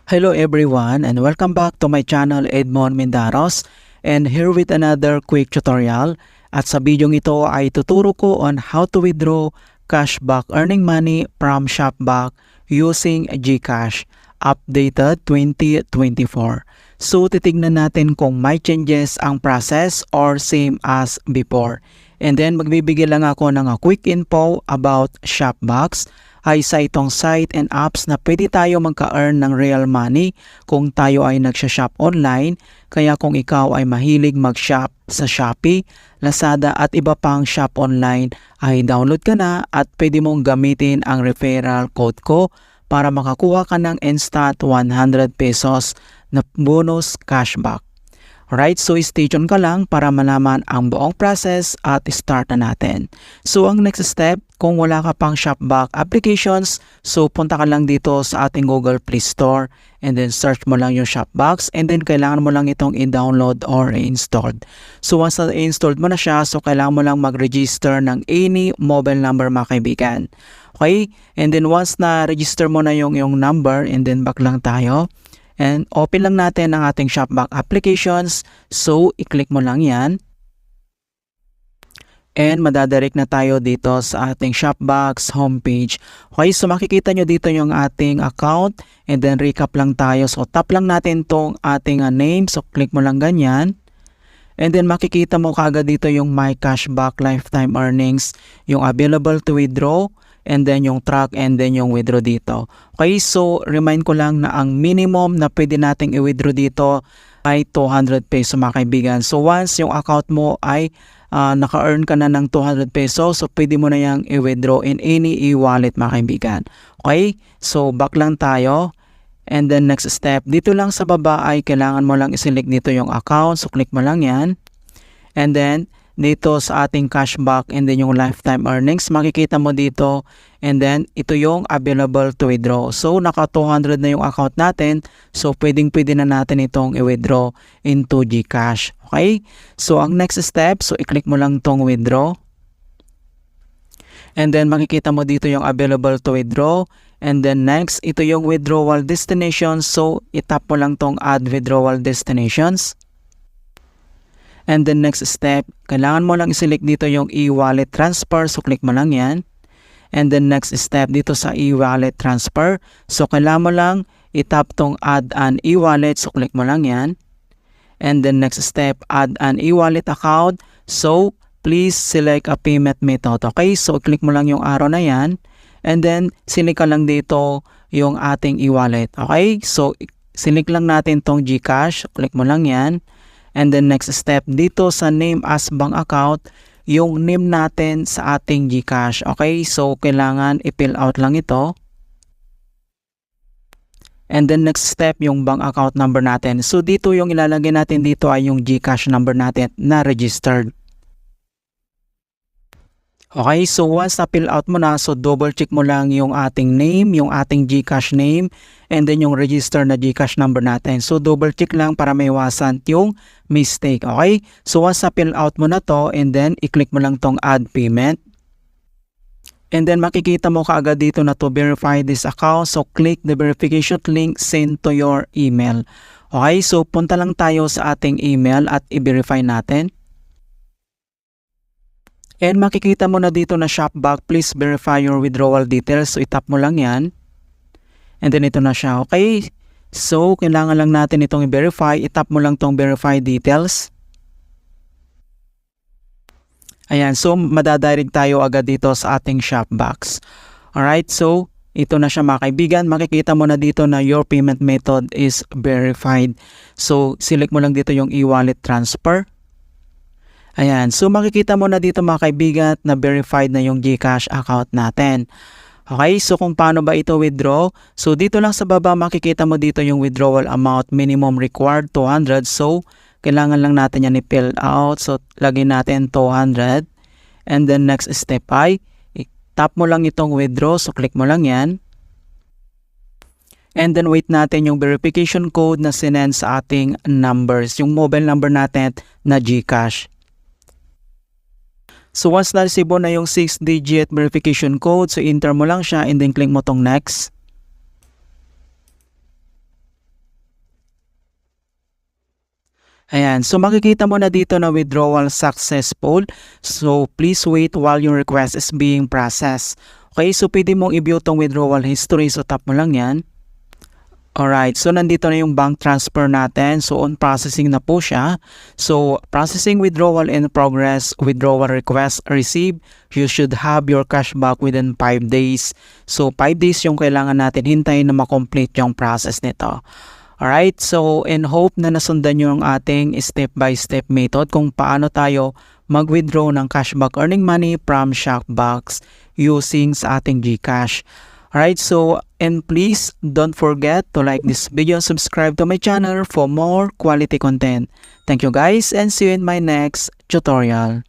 Hello everyone and welcome back to my channel Edmond Mendaros, and here with another quick tutorial. At sa video ito ay tuturo ko on how to withdraw cashback earning money from Shopback using GCash updated 2024. So titignan natin kung may changes ang process or same as before. And then magbibigay lang ako ng quick info about Shopback. Ay sa itong site and apps na pwede tayo magka-earn ng real money kung tayo ay nagsha-shop online. Kaya kung ikaw ay mahilig mag-shop sa Shopee, Lazada at iba pang shop online, ay download ka na at pwede mong gamitin ang referral code ko para makakuha ka ng instant 100 pesos na bonus cashback. Alright, so stay tuned ka lang para malaman ang buong process at start na natin. So ang next step, kung wala ka pang Shopback applications, so punta ka lang dito sa ating Google Play Store and then search mo lang yung Shopback and then kailangan mo lang itong i-download or i-install. So once na i-installed mo na siya, so kailangan mo lang mag-register ng any mobile number mga kaibigan. Okay, and then once na register mo na yung number and then back lang tayo. And open lang natin ang ating Shopback applications. So, i-click mo lang yan. And madadirect na tayo dito sa ating Shopback homepage. Okay, so makikita nyo dito yung ating account. And then recap lang tayo. So, tap lang natin tong ating name. So, click mo lang ganyan. And then makikita mo kagad dito yung My Cashback Lifetime Earnings. Yung available to withdraw. And then yung track and then yung withdraw dito. Okay, so remind ko lang na ang minimum na pwede nating i-withdraw dito ay 200 peso mga kaibigan. So once yung account mo ay naka-earn ka na ng 200 pesos, so pwede mo na yung i-withdraw in any e-wallet mga kaibigan. Okay, so back lang tayo. And then next step, dito lang sa baba ay kailangan mo lang i-select dito yung account. So click mo lang yan. And then dito sa ating cashback and then yung lifetime earnings, makikita mo dito and then ito yung available to withdraw. So naka 200 na yung account natin, so pwede na natin itong i-withdraw into GCash. Okay, so ang next step, so i-click mo lang tong withdraw and then makikita mo dito yung available to withdraw. And then next, ito yung withdrawal destination, so itap mo lang tong add withdrawal destinations. And then next step, kailangan mo lang i-select dito yung e-wallet transfer. So click mo lang yan. And then next step dito sa e-wallet transfer. So kailangan mo lang itap tong add an e-wallet. So click mo lang yan. And then next step, add an e-wallet account. So please select a payment method. Okay, so click mo lang yung arrow na yan. And then select ka lang dito yung ating e-wallet. Okay, so select lang natin tong GCash. Click mo lang yan. And then next step, dito sa name as bank account, yung name natin sa ating GCash. Okay, so kailangan i-fill out lang ito. And then next step, yung bank account number natin. So dito yung ilalagay natin dito ay yung GCash number natin na registered. Okay, so once na fill out mo na, so double check mo lang yung ating name, yung ating GCash name, and then yung register na GCash number natin. So double check lang para maiwasan yung mistake. Okay, so once na fill out mo na to, and then i-click mo lang tong add payment. And then makikita mo kaagad dito na to verify this account. So click the verification link sent to your email. Okay, so punta lang tayo sa ating email at i-verify natin. And makikita mo na dito na Shopback, please verify your withdrawal details. So itap mo lang yan. And then ito na siya. Okay. So kailangan lang natin itong i-verify. Itap mo lang itong verify details. Ayan. So madadirect tayo agad dito sa ating Shopback. Alright. So ito na siya mga kaibigan. Makikita mo na dito na your payment method is verified. So select mo lang dito yung e-wallet transfer. Ayan, so makikita mo na dito mga kaibigan na verified na yung GCash account natin. Okay, so kung paano ba ito withdraw? So dito lang sa baba makikita mo dito yung withdrawal amount minimum required 200. So kailangan lang natin yan i-fill out. So lagyan natin 200. And then next step ay tap mo lang itong withdraw. So click mo lang yan. And then wait natin yung verification code na sinend sa ating numbers. Yung mobile number natin na GCash. So once na-receive mo na yung 6-digit verification code, so enter mo lang siya and then click mo tong next. Ayan, so makikita mo na dito na withdrawal successful. So please wait while your request is being processed. Okay, so pwede mong i-view tong withdrawal history. So tap mo lang yan. Alright, so nandito na yung bank transfer natin. So on processing na po siya. So processing withdrawal in progress, withdrawal request received. You should have your cash back within 5 days. So 5 days yung kailangan natin hintayin na makomplete yung process nito. Alright, so in hope na nasundan nyo ang ating step-by-step method kung paano tayo mag-withdraw ng cashback earning money from Shockbox using sa ating GCash. Alright, so and please don't forget to like this video and subscribe to my channel for more quality content. Thank you guys and see you in my next tutorial.